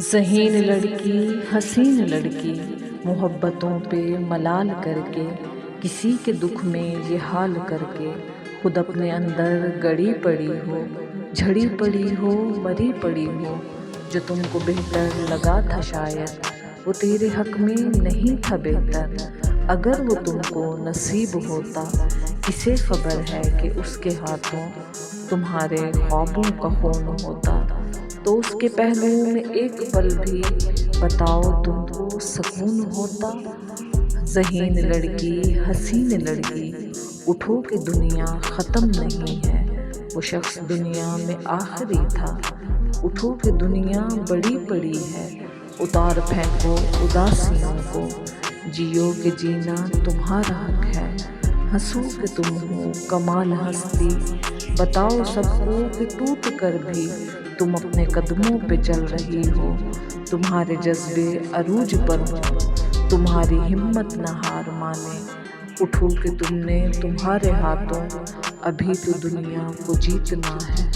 ज़हीन लड़की हसीन लड़की मोहब्बतों पे मलाल करके, किसी के दुख में ये हाल करके, खुद अपने अंदर गड़ी पड़ी हो, झड़ी पड़ी हो, मरी पड़ी हो। जो तुमको बेहतर लगा था शायद वो तेरे हक में नहीं था बेहतर। अगर वो तुमको नसीब होता, किसे खबर है कि उसके हाथों तुम्हारे ख्वाबों का खून होता। तो उसके पहलुओं में एक पल भी बताओ तुमको सुकून होता। ज़हीन लड़की हसीन लड़की, उठो कि दुनिया ख़त्म नहीं है, वो शख्स दुनिया में आखिरी था। उठो कि दुनिया बड़ी पड़ी है, उतार फेंको उदासियों को, जियो कि जीना तुम्हारा हक है। हंसो कि तुम हो कमाल हस्ती, बताओ सबको कि टूट कर भी तुम अपने कदमों पे चल रही हो। तुम्हारे जज्बे अरूज पर हो, तुम्हारी हिम्मत न हार माने। उठो कि तुमने तुम्हारे हाथों अभी तो दुनिया को जीतना है।